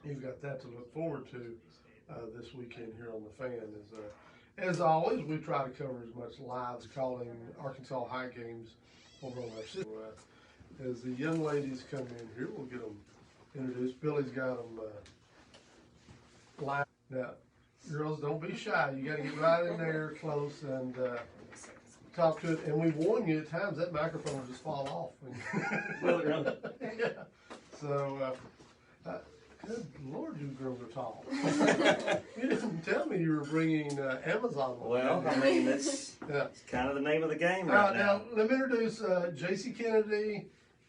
you've got that to look forward to this weekend here on the Fan. As always, we try to cover as much live calling Arkansas High games over on our system. As the young ladies come in here, we'll get them introduced. Billy's got them live. Now, girls, don't be shy. You got to get right in there close and talk to it. And we warn you at times that microphone will just fall off. Really? Yeah. So, good Lord, you girls are tall. You didn't tell me you were bringing Amazon. Well, I mean, that's kind of the name of the game right now. Now, let me introduce Jaycee Kennedy,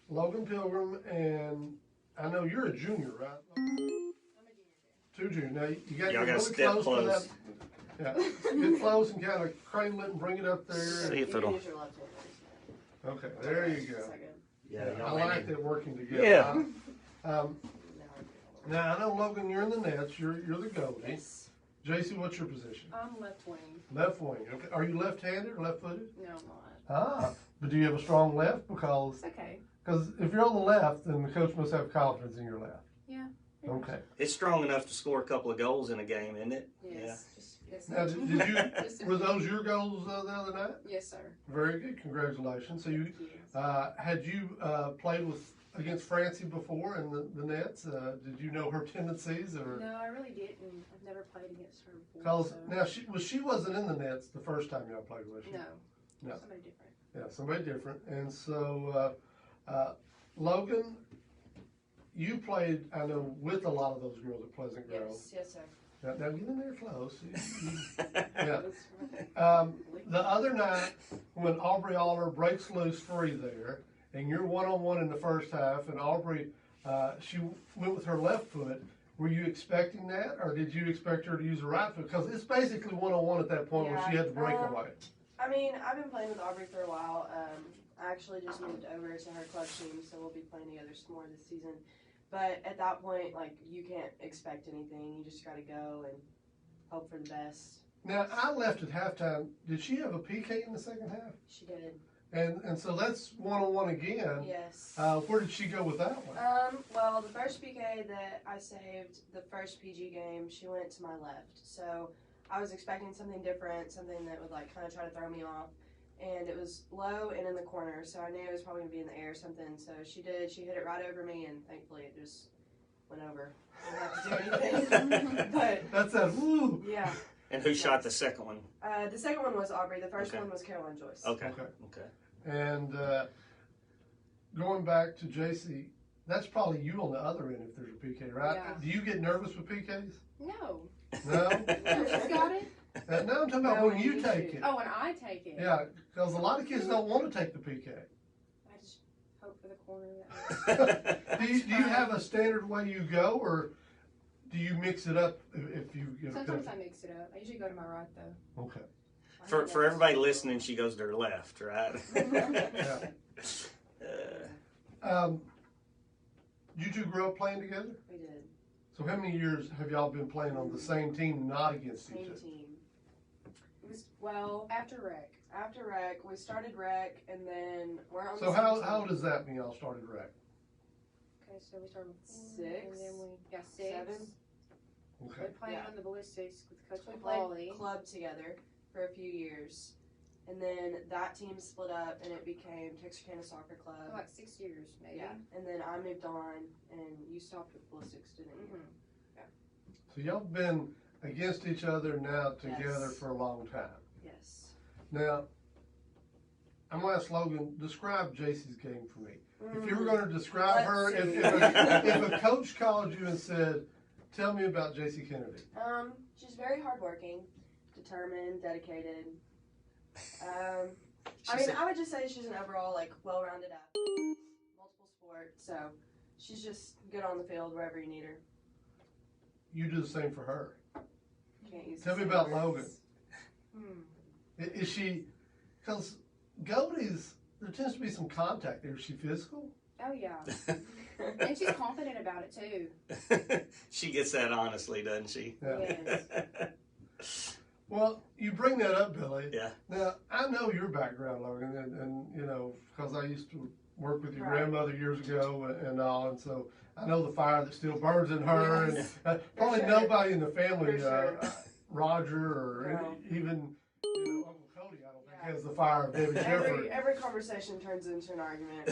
Logan Pilgrim, and I know you're a junior, right? I'm a junior too. 2 juniors. Now, you got Y'all to got to step close. Yeah, get close and kind of cradle it and bring it up there. See if it'll. Okay, there you go. Yeah, I like that working together. Yeah. Now, I know, Logan, you're in the nets. You're the goalie. Yes. Jaycee, what's your position? I'm left wing. Left wing. Okay. Are you left-handed or left-footed? No, I'm not. Ah, but do you have a strong left? Because It's okay. if you're on the left, then the coach must have confidence in your left. Yeah. Okay. It's strong enough to score a couple of goals in a game, isn't it? Yes. Yes. Now, did you? Were those your goals the other night? Yes, sir. Very good. Congratulations. So you Thank had you played against Francie before in the nets? Did you know her tendencies or? No, I really didn't. I've never played against her before. Because So. now she wasn't in the nets the first time y'all played with her. No. No. Somebody different. Yeah, somebody different. And so, Logan, you played, I know, with a lot of those girls at Pleasant Grove. Yes, sir. Now get in there close. Yeah. That's right. The other night, when Aubrey Aller breaks loose free there, and you're one-on-one in the first half, and Aubrey, she went with her left foot. Were you expecting that, or did you expect her to use her right foot? Because it's basically one-on-one at that point where she had to break away. I mean, I've been playing with Aubrey for a while. I actually just moved over to her club team, so we'll be playing together some more this season. But at that point, like, you can't expect anything. You just got to go and hope for the best. Now, I left at halftime. Did she have a PK in the second half? She did. And so that's one-on-one again. Yes. Where did she go with that one? Well, the first PK that I saved, the first PG game, she went to my left. So I was expecting something different, something that would, like, kind of try to throw me off. And it was low and in the corner, so I knew it was probably going to be in the air or something. So she did. She hit it right over me, and thankfully it just went over. I didn't have to do anything. But That's a woo. yeah. And who shot the second one? The second one was Aubrey. The first Okay. one was Caroline Joyce. Okay. Okay. And going back to Jaycee, that's probably you on the other end if there's a PK, right? Yeah. Do you get nervous with PKs? No. No? She's got it. No, I'm talking about No, when you you take should. it. Oh, when I take it. Yeah, because a lot of kids don't want to take the PK. I just hope for the corner. Do you have a standard way you go, or do you mix it up if you get Sometimes I mix it up. I usually go to my right though. Okay. For everybody listening, she goes to her left, right? Yeah. You two grew up playing together? We did. So how many years have y'all been playing on the same team, not against each Same other? team. Well, after rec. After rec, we started rec, and then we're on So the how same how team. does that mean y'all started rec? Okay, so we started with 4, Six, and then we got 6. 7. We Okay. played Yeah. on the ballistics with Coach We Pauly. played club together for a few years. And then that team split up, and it became Texarkana Soccer For Club. like 6 years, maybe. Yeah, and then I moved on, and you stopped with ballistics, didn't you? Mhm. So y'all been against each other now together Yes. for a long time. Yes. Now, I'm gonna ask Logan, describe Jaycee's game for me. If you were going to describe Let's her, see. if a coach called you and said, "Tell me about Jaycee Kennedy," She's very hardworking, determined, dedicated. I would just say she's an overall, like, well-rounded athlete, multiple sports, so she's just good on the field wherever you need her. you do the same for her. Can't use Tell the me same about words. Logan. Hmm. Is she? Because goalies, there tends to be some contact there. Is she physical? Oh, yeah. And she's confident about it, too. She gets that honestly, doesn't she? Yeah. Yes. Well, you bring that up, Billy. Yeah. Now, I know your background, Logan, and you know, because I used to work with your Right. grandmother years ago and all, and so I know the fire that still burns in her, Yes. and probably sure. nobody in the family, For sure. Roger or No. even Uncle Cody, I don't think has the fire of Debbie Shepard. Every conversation turns into an argument.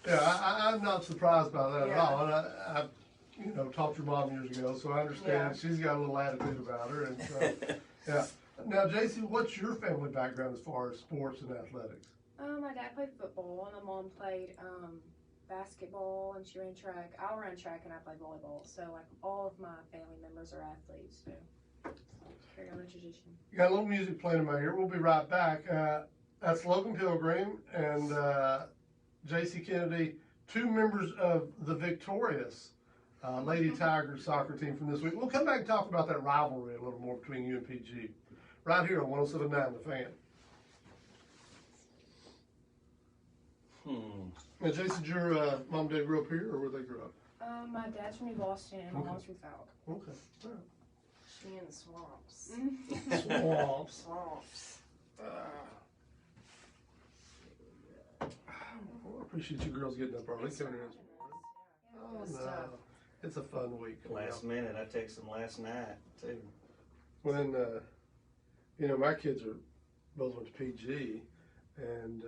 I'm not surprised by that at Yeah. all. And I taught your mom years ago, so I understand she's got a little attitude about her, and so yeah. Now, Jaycee, what's your family background as far as sports and athletics? My dad played football, and my mom played basketball, and she ran track. I ran track, and I played volleyball. So, like, all of my family members are athletes. So, carry on the tradition. You got a little music playing in my ear. We'll be right back. That's Logan Pilgrim and Jaycee Kennedy, two members of the victorious Lady Tigers soccer team from this week. We'll come back and talk about that rivalry a little more between you and PG. Right here on 107.9 The Fan. Now, Jaycee, did your mom and dad grow up here, or where they grew up? My dad's from New Boston, and my mom's from Falk. Okay. All She in the swamps. right. Swamps. Swamps. Well, I appreciate you girls getting up early. Coming here. Oh, It's no. tough. It's a fun week. Last minute, I texted them last night too. When, my kids are both went to PG, and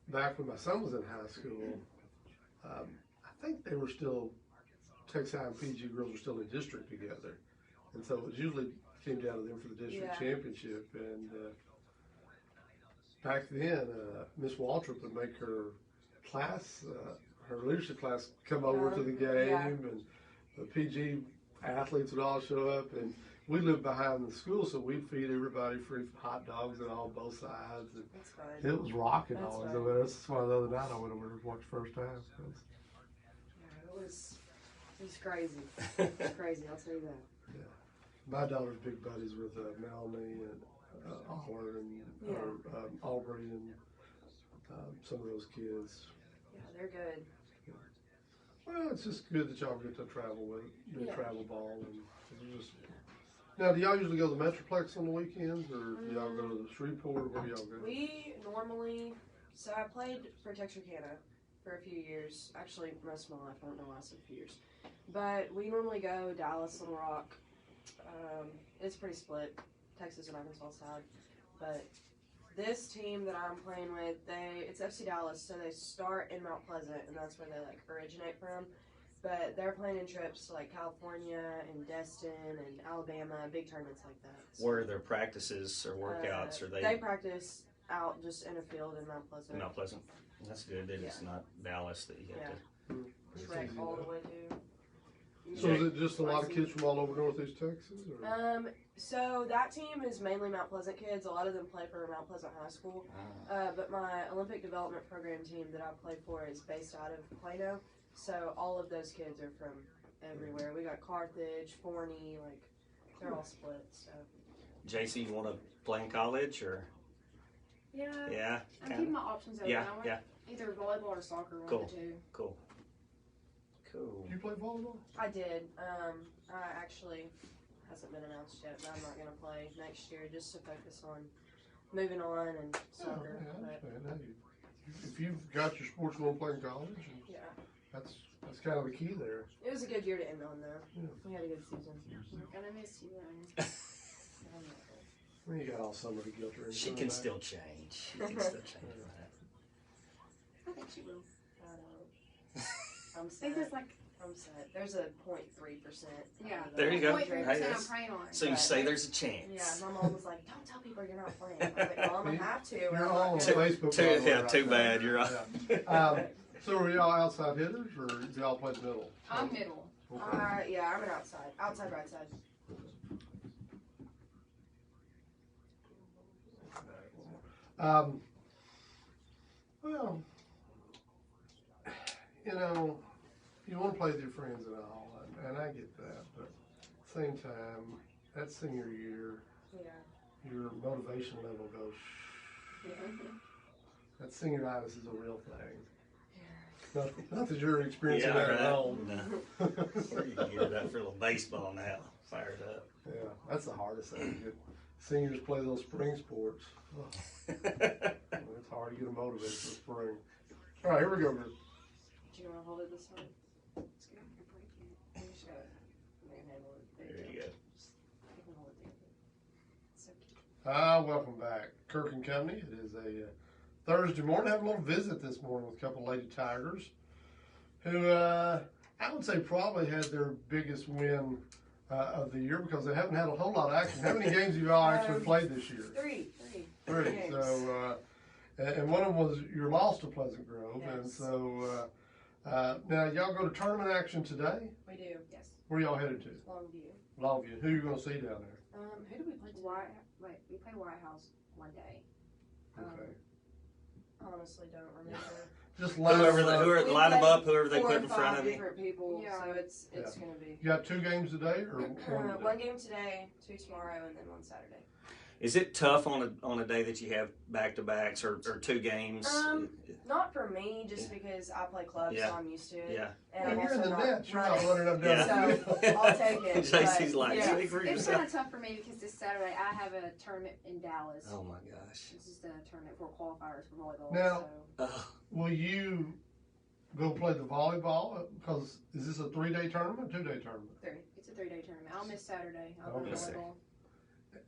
back when my son was in high school, I think they were still, Texas High and PG girls were still in district together. And so it was usually came down to them for the district championship. And back then, Miss Waltrip would make her class, her leadership class, come over to the game, and the PG athletes would all show up. And we lived behind the school, so we'd feed everybody free hot dogs and all both sides. And That's fun. it was rocking That's always fun. over there. That's why the other night I went over to watch the first half. Yeah, it was crazy. It was crazy, I'll tell you that. My daughter's big buddies with Melanie and Aller and Aubrey and some of those kids. Yeah, they're good. Well, it's just good that y'all get to travel with it, Yeah. travel ball, and it's just. Now, do y'all usually go to the Metroplex on the weekends, or do y'all go to the Shreveport? Where do y'all go? We normally, so I played for Texarkana for a few years. Actually, most of my life. I don't know why I said a few years. But we normally go Dallas, Little Rock. It's pretty split, Texas and Arkansas side. But this team that I'm playing with, it's FC Dallas, so they start in Mount Pleasant, and that's where they like originate from. But they're playing in trips to like California and Destin and Alabama, big tournaments like that. So, Where are their practices or workouts? Are they they practice out just in a field in Mount Pleasant. Mount Pleasant? That's good that it's not Dallas that you have to. Trek all the way to. So is it just a lot of kids from all over Northeast Texas? Or? So that team is mainly Mount Pleasant kids. A lot of them play for Mount Pleasant High School. But my Olympic development program team that I play for is based out of Plano. So all of those kids are from everywhere. We got Carthage, Forney, like they're all split. So. Jaycee, you want to play in college or? Yeah. Yeah. I'm keeping my options open. Yeah, I want yeah. either volleyball or soccer, one Cool. of the two. Cool. Do you play volleyball? I did. I actually hasn't been announced yet, but I'm not going to play next year just to focus on moving on and soccer. Yeah, I But, understand that. If you've got your sports you want to play in college, yeah. that's kind of the key there. It was a good year to end on, though. Yeah. We had a good season. I'm gonna miss you, man. Well, you got all summer to guilt her into She it, can right? still change. She can still change that. I think she will. I don't. I'm I set. think there's like, I'm set. There's a 0.3%. yeah. There you go. 0.3% Hey, I'm that's- praying on. So you Right. say there's a chance. Yeah, my mom was like, "Don't tell people you're not playing." I was like, "Mom, I have to." You're I'm all on not Too- gonna- Facebook. too- by the way, yeah, right too now. bad, you're right. Yeah. So are y'all outside hitters, or do y'all play middle? I'm middle. Okay. Yeah, I'm an outside right side. Well, you want to play with your friends and all, and I get that, but at the same time, that senior year, Yeah. your motivation level goes, that senioritis is a real thing. Not that you're experiencing Yeah, that at right. home. No. Or you can get it up for a little baseball now. Fired up. Yeah, that's the hardest thing. Seniors play those spring sports. Oh, it's hard to get them motivated for spring. All right, here we go, Group. Do you want to hold it this time? It's good. You're breaking it. You just gotta manhandle it. There you go. Just you can hold it together. It's so cute. Welcome back. Kirk and Company. It is a Thursday morning. Have a little visit this morning with a couple of Lady Tigers who I would say probably had their biggest win of the year because they haven't had a whole lot of action. How many games have you all actually played this year? Three. Three. So, and one of them was your loss to Pleasant Grove. Yes. And so, now y'all go to tournament action today? We do. Yes. Where y'all headed to? Longview. Longview. Who are you going to see down there? Who do we play today? We play White House one day. Okay. Honestly, don't remember. Just line Whoever them up. they line them up, whoever they 4 put or in front 5 of me. different people, Yeah. so it's Yeah. gonna be You got 2 games today or one today? one game today, 2 tomorrow, and then 1 Saturday. Is it tough on a day that you have back to backs or 2 games? Not for me, just because I play clubs, Yeah. so I'm used to it. Yeah. And Well, I'm you're in also the not net. You're not running. running up down Yeah. the field. So I'll take it. Jaycee's but, like, yeah. speak for It's yourself. kind of tough for me because this Saturday I have a tournament in Dallas. Oh my gosh. It's just a tournament for qualifiers for volleyball. Now- so. Will you go play the volleyball? Because is this a 3-day tournament, 2-day tournament? It's a 3-day tournament. I'll miss Saturday. I'll go to Okay. volleyball.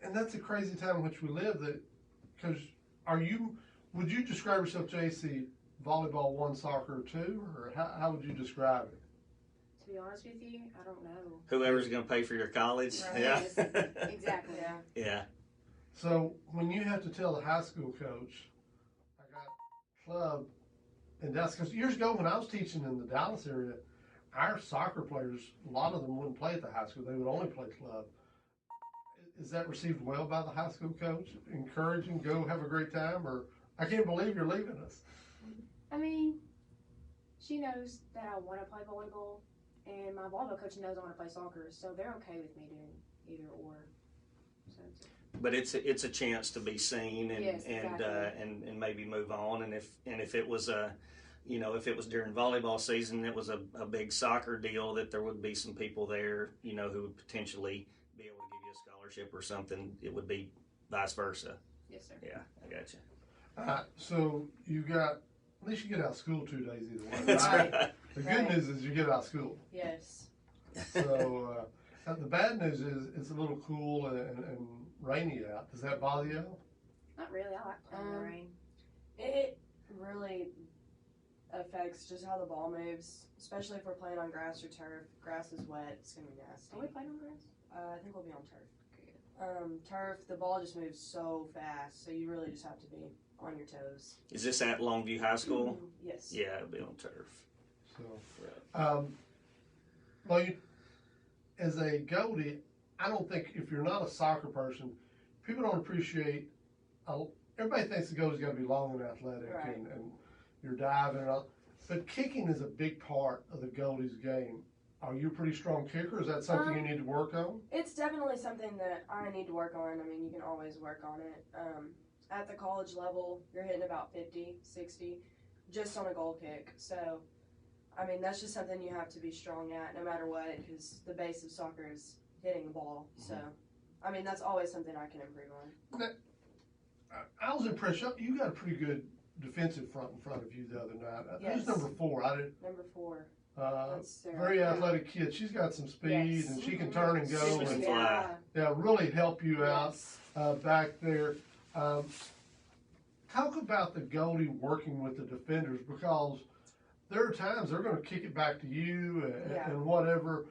And that's a crazy time in which we live. That because would you describe yourself, Jaycee, volleyball 1, soccer 2, or how would you describe it? To be honest with you, I don't know. Whoever's going to pay for your college. Right. Yeah. Yes, exactly. Yeah. Yeah. So when you have to tell the high school coach, I got club in Dallas, because years ago when I was teaching in the Dallas area, our soccer players, a lot of them wouldn't play at the high school. They would only play club. Is that received well by the high school coach? Encouraging, go have a great time, or I can't believe you're leaving us. I mean, she knows that I want to play volleyball, and my volleyball coach knows I want to play soccer, so they're okay with me doing either or. So But it's a chance to be seen and Yes, exactly. and maybe move on. And if it was if it was during volleyball season, it was a big soccer deal, that there would be some people there, who would potentially be able to give you a scholarship or something. It would be vice versa. yes, sir. Yeah, I got you. So you got, at least you get out of school 2 days either way. That's right? right. The good Right. news is you get out of school. Yes. So the bad news is it's a little cool and rainy out. Does that bother you? Not really. I like playing in the rain. It really affects just how the ball moves, especially if we're playing on grass or turf. Grass is wet; it's gonna be nasty. Are we playing on grass? I think we'll be on turf. Turf, the ball just moves so fast, so you really just have to be on your toes. Is this at Longview High School? Yes. Yeah, it'll be on turf. So, well, as a goalie, I don't think if you're not a soccer person, people don't appreciate. Everybody thinks the goalie's got to be long and athletic, Right. and you're diving and all. But kicking is a big part of the goalie's game. Are you a pretty strong kicker? Is that something you need to work on? It's definitely something that I need to work on. I mean, you can always work on it. At the college level, you're hitting about 50, 60 just on a goal kick. So, I mean, that's just something you have to be strong at no matter what, because the base of soccer is hitting the ball. So, I mean, that's always something I can improve on. I was impressed. You got a pretty good defensive front in front of you the other night. Yes. Who's number 4? I didn't. Number 4. That's Sarah. Very athletic kid. She's got some speed, Yes. and she can turn and go, She can and fly. yeah, really help you out Yes. back there. Talk about the goalie working with the defenders, because there are times they're going to kick it back to you and, Yeah. and whatever.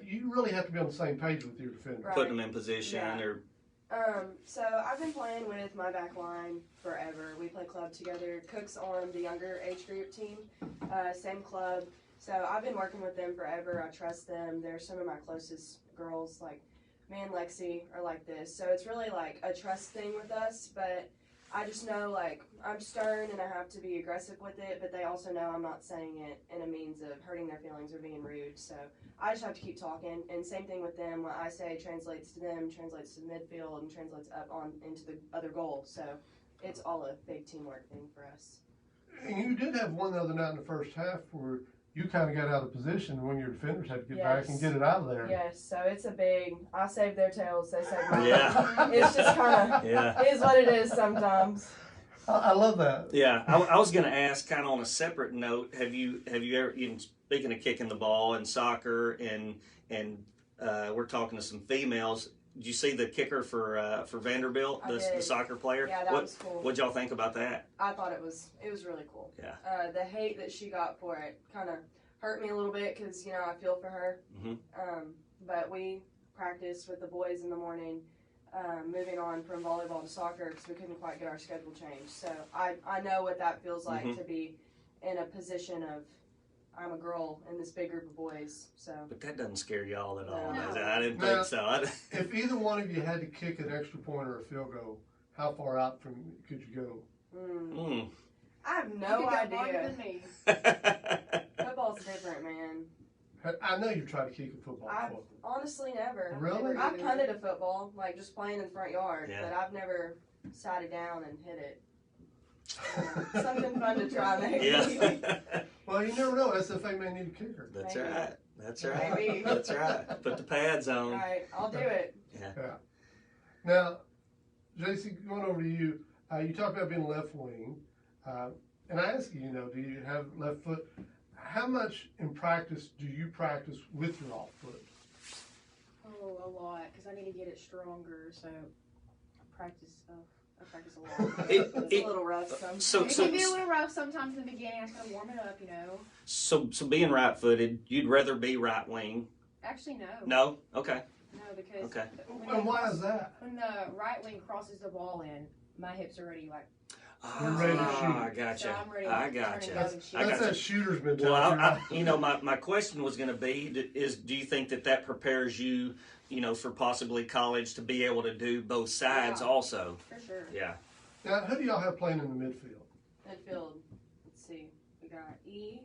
You really have to be on the same page with your defender. Right. Putting them in position Yeah. or So I've been playing with my back line forever. We play club together. Cook's on the younger age group team, same club. So I've been working with them forever. I trust them. They're some of my closest girls. Like me and Lexi are like this. So it's really like a trust thing with us. But I just know like I'm stern and I have to be aggressive with it. But they also know I'm not saying it in a means of hurting their feelings or being rude. So I just have to keep talking, and same thing with them. What I say translates to them, translates to the midfield, and translates up on into the other goal. So it's all a big teamwork thing for us. And you did have one the other night in the first half where you kind of got out of position when your defenders had to get back and Yes. get it out of there. Yes, so it's a big. I save their tails, they save mine. Yeah. It's just kind of yeah. is what it is sometimes. I love that. Yeah, I was going to ask, kind of on a separate note. Have you ever, speaking of kicking the ball and soccer, and we're talking to some females. Did you see the kicker for Vanderbilt, I the did. soccer player? Yeah, that was cool. What'd y'all think about that? I thought it was really cool. Yeah. The hate that she got for it kind of hurt me a little bit because I feel for her. Mm-hmm. But we practiced with the boys in the morning, moving on from volleyball to soccer because we couldn't quite get our schedule changed. So I know what that feels like Mm-hmm. to be in a position of I'm a girl in this big group of boys. So. But that doesn't scare y'all at all. No. Does it? I didn't No. think so. If either one of you had to kick an extra point or a field goal, how far out from could you go? Mm. I have You no could go farther idea. than me. Football's different, man. I know you tried to kick a football I've before. honestly never. Really? I've punted a football, like just playing in the front yard, Yeah. but I've never sat it down and hit it. Something fun to try, maybe. Yeah. Well, you never know. SFA may need a kicker. That's Maybe. right. That's right. Maybe. That's right. Put the pads on. All right, I'll do it. Now, Jaycee, going over to you, you talked about being left wing, and I ask you, do you have left foot? How much in practice do you practice with your off foot? Oh, a lot, because I need to get it stronger. So I practice a lot. It's a little rough. So, It can be a little rough sometimes in the beginning. I just gotta warm it up, so being right-footed, you'd rather be right wing? Actually, no. No. Okay. No, because Okay. And why is that? when the right wing crosses the ball in, my hips are already like. You're ready to shoot. I gotcha. So I'm ready I to turn gotcha. and go and shoot. I That's got that shooter's mentality. Well, right? my question was going to be is, do you think that prepares you, for possibly college to be able to do both sides Yeah. also? For sure. Yeah. Now, who do y'all have playing in the midfield? Midfield. Let's see. We got E.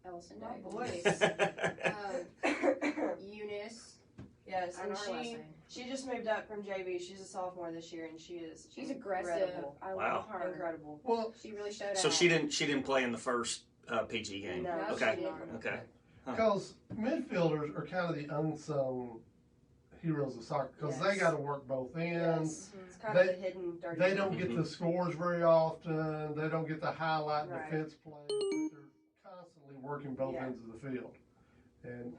Ellison My Davis. boys. Eunice. Yes, I and know her last name. she just moved up from JV. She's a sophomore this year, and She's aggressive. incredible. I Wow. love her. Incredible. Well, She really showed So out. she didn't play in the first PG game. No, Okay. she didn't. Okay. because midfielders are kind of the unsung heroes of soccer because they Yes. got to work both ends. Yes. It's kind of They- the hidden dirty. They don't get Mhm. the scores very often. They don't get the highlight Right. defense play, but they're constantly working both Yeah. ends of the field. And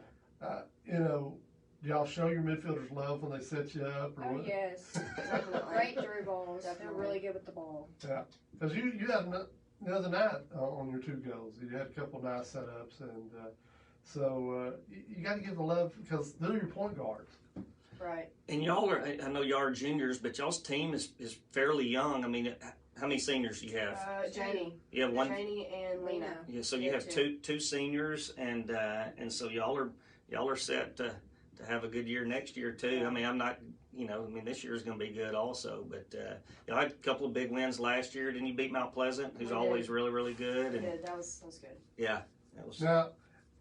do y'all show your midfielders love when they set you up or Oh what? yes. Definitely. Great through balls. They're Definitely. really good with the ball. Because you had the other night on your two goals, you had a couple nice setups, and so you got to give the love because they're your point guards. Right. And y'all are, I know y'all are juniors, but y'all's team is fairly young. I mean, how many seniors do you have? Janie. You have one. Janie and Lena. Yeah, so you Yeah, have two seniors, and so y'all are set to have a good year next year too. Yeah. I mean, I'm not, this year is going to be good also. But y'all had a couple of big wins last year. Didn't you beat Mount Pleasant, who's We always did. really really good? We And did. That was good. yeah, that was. Now,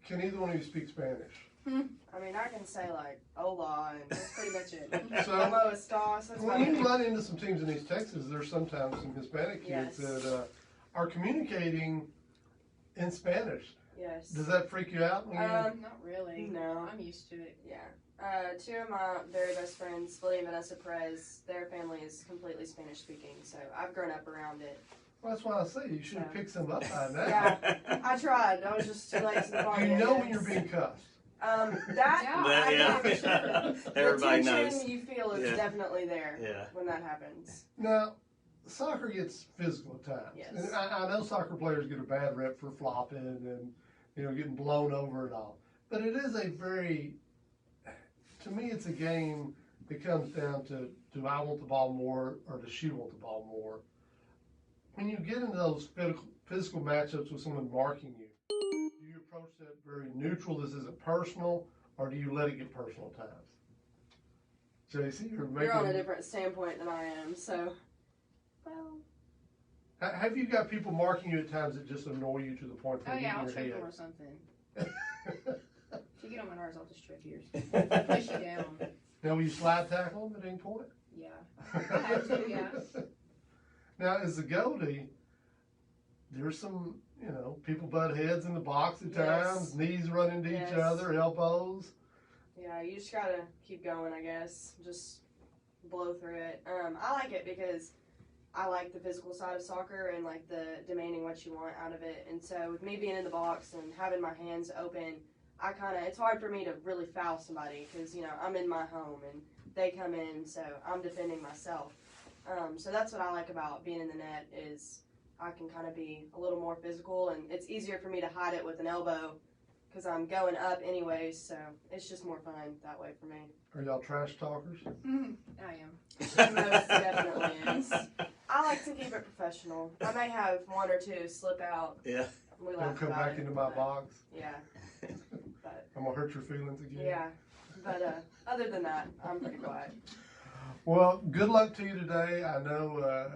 can either one of you speak Spanish? I mean, I can say like hola, and that's pretty much it. So Hello, Estos. That's when about you it. run into some teams in East Texas, there's sometimes some Hispanic kids Yes. that are communicating in Spanish. Yes. Does that freak you out? When you, Not really. No. I'm used to it. Yeah. Two of my very best friends, Lily and Vanessa Perez, their family is completely Spanish speaking, so I've grown up around it. well, that's why I say you should have Yeah. picked some up by now. Yeah. I tried. I was just too late to the party. You I know guess. when you're being cussed. That, Yeah. I know for yeah. sure. Everybody the tension knows. you feel is Yeah. definitely there Yeah. when that happens. Now, soccer gets physical at times. Yes. And I know soccer players get a bad rep for flopping and, getting blown over and all. But it is to me, it's a game that comes down to, do I want the ball more or does she want the ball more? When you get into those physical matchups with someone marking you, do you approach that very neutral, this isn't personal, or do you let it get personal at times? Jaycee, You're on a different standpoint than I am, so. Well, Have you got people marking you at times that just annoy you to the point oh where yeah, I'll you trip your them or head? something. If you get on my nerves, I'll just trip yours. Push you down. Now, will you slide tackle them at any point? Yeah. I have to, yeah. Now, as a goalie, there's some, people butt heads in the box at Yes. times, knees run into Yes. each other, elbows. Yeah, you just gotta keep going, I guess. Just blow through it. I like it because I like the physical side of soccer and like the demanding what you want out of it. And so with me being in the box and having my hands open, it's hard for me to really foul somebody because, you know, I'm in my home and they come in, so I'm defending myself. So that's what I like about being in the net is I can kind of be a little more physical, and it's easier for me to hide it with an elbow because I'm going up anyways, so it's just more fun that way for me. Are y'all trash talkers? I am. Most definitely is. I like to keep it professional. I may have one or two slip out. Yeah. We Don't laugh come about back it, into my but, box. Yeah. But I'm gonna hurt your feelings again. yeah. But other than that, I'm pretty quiet. Well, good luck to you today. I know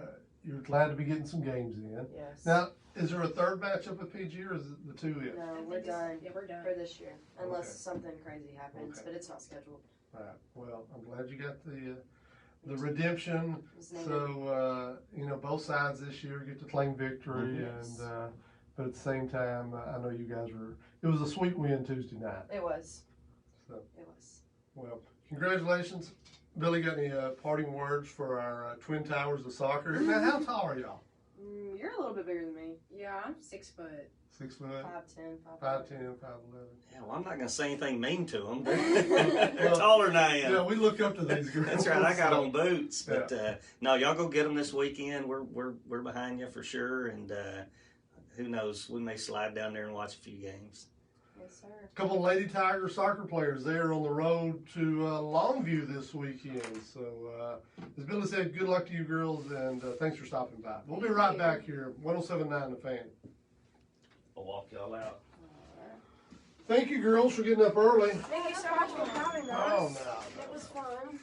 you're glad to be getting some games in. Yes. Now, is there a third matchup at PG, or is it the two in? No, I we're think done Yeah, we're done. for this year, unless Okay. something crazy happens. Okay. But it's not scheduled. All right. Well, I'm glad you got the redemption. It's needed. So you know, both sides this year get to claim victory, Yes. and but at the same time, I know you guys were. It was a sweet win Tuesday night. It was. So. It was. Well, congratulations, Billy. Got any parting words for our Twin Towers of soccer? Now, how tall are y'all? You're a little bit bigger than me. Yeah, I'm 6 foot. 6 foot, 5'10", 5'10", 5'11". Yeah, well, I'm not going to say anything mean to them. They're taller than I am. Yeah, we look up to these girls. That's right. I got on boots, but no, y'all go get them this weekend. We're behind you for sure, and who knows? We may slide down there and watch a few games. Yes, sir. A couple of Lady Tiger soccer players there on the road to Longview this weekend. So, as Billy said, good luck to you girls, and thanks for stopping by. We'll be right back here, 107.9 The Fan. I'll walk y'all out. Thank you, girls, for getting up early. Thank you so much for having us. Oh, no. It was fun.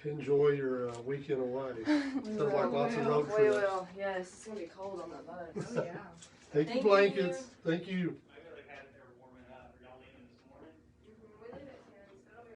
Enjoy your weekend away. Sounds like lots of road We trips. will. Yes, it's gonna be cold on that boat. Oh, yeah. Take your Thank blankets. Thank you.